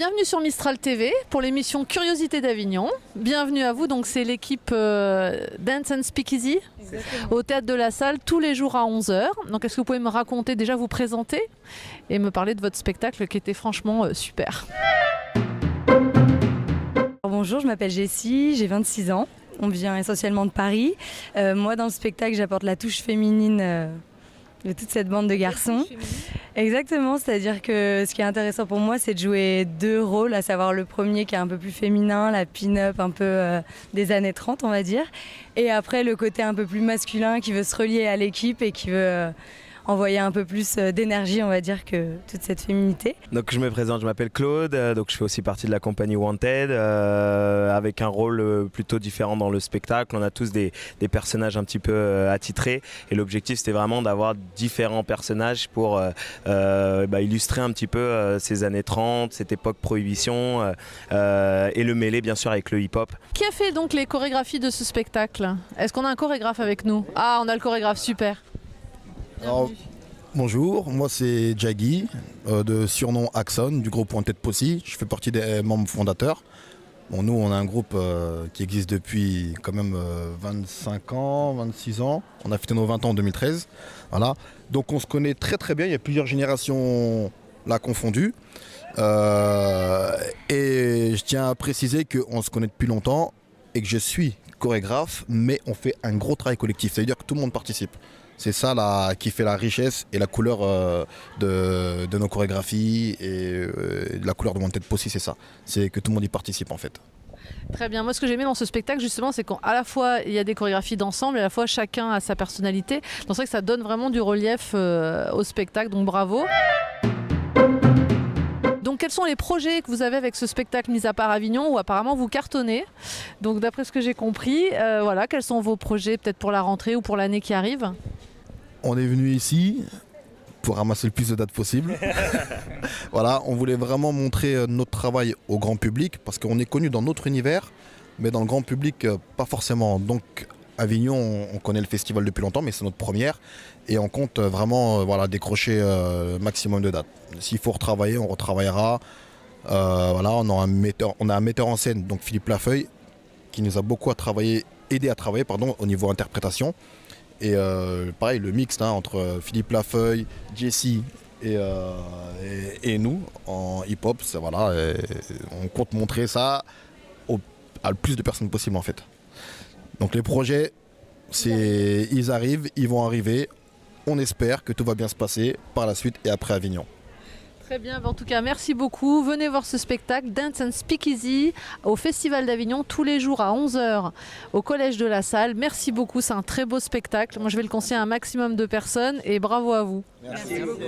bienvenue sur Mistral TV pour l'émission Curiosité d'Avignon. Bienvenue à vous, donc c'est l'équipe Dance and Speakeasy au Théâtre de la Salle tous les jours à 11 h. Donc est-ce que vous pouvez me raconter, déjà vous présenter et me parler de votre spectacle qui était franchement super. Bonjour, je m'appelle Jessie, j'ai 26 ans. On vient essentiellement de Paris. Moi, dans le spectacle, j'apporte la touche féminine de toute cette bande de garçons. Exactement, c'est-à-dire que ce qui est intéressant pour moi, c'est de jouer deux rôles, à savoir le premier qui est un peu plus féminin, la pin-up un peu des années 30, on va dire. Et après, le côté un peu plus masculin qui veut se relier à l'équipe et qui veut envoyer un peu plus d'énergie, on va dire, que toute cette féminité. Donc je me présente, je m'appelle Claude, donc je fais aussi partie de la compagnie Wanted, avec un rôle plutôt différent dans le spectacle. On a tous des personnages un petit peu attitrés et l'objectif c'était vraiment d'avoir différents personnages pour illustrer un petit peu ces années 30, cette époque prohibition et le mêler bien sûr avec le hip-hop. Qui a fait donc les chorégraphies de ce spectacle? Est-ce qu'on a un chorégraphe avec nous? Ah, on a le chorégraphe, super. Alors, bonjour, moi c'est Jaggy, de surnom Axon, du groupe Wanted Posse. Je fais partie des membres fondateurs. Bon, nous on a un groupe qui existe depuis quand même 25 ans, 26 ans. On a fêté nos 20 ans en 2013. Voilà. Donc on se connaît très très bien, il y a plusieurs générations là confondues. Et je tiens à préciser qu'on se connaît depuis longtemps et que je suis chorégraphe, mais on fait un gros travail collectif, ça veut dire que tout le monde participe. C'est ça là, qui fait la richesse et la couleur de nos chorégraphies et la couleur de Wanted Posse, c'est ça. C'est que tout le monde y participe en fait. Très bien. Moi, ce que j'aimais dans ce spectacle, justement, c'est qu'à la fois, il y a des chorégraphies d'ensemble et à la fois, chacun a sa personnalité. Donc, c'est vrai que ça donne vraiment du relief au spectacle. Donc, bravo. Donc, quels sont les projets que vous avez avec ce spectacle, mis à part Avignon, où apparemment vous cartonnez? Donc, d'après ce que j'ai compris, voilà, quels sont vos projets, peut-être pour la rentrée ou pour l'année qui arrive? On est venu ici pour ramasser le plus de dates possible. Voilà, on voulait vraiment montrer notre travail au grand public parce qu'on est connu dans notre univers, mais dans le grand public, pas forcément. Donc, Avignon, on connaît le festival depuis longtemps, mais c'est notre première. Et on compte vraiment décrocher maximum de dates. S'il faut retravailler, on retravaillera. Voilà, on a un metteur en scène, donc Philippe Lafeuille, qui nous a beaucoup aidé à travailler au niveau interprétation. Et pareil, le mix entre Philippe Lafeuille, Jessie et nous en hip-hop, on compte montrer ça à le plus de personnes possible en fait. Donc les projets, ils arrivent, ils vont arriver. On espère que tout va bien se passer par la suite et après Avignon. Très bien, en tout cas merci beaucoup. Venez voir ce spectacle Dance and Speakeasy au Festival d'Avignon tous les jours à 11 h au Collège de la Salle. Merci beaucoup, c'est un très beau spectacle. Moi je vais le conseiller à un maximum de personnes et bravo à vous. Merci beaucoup.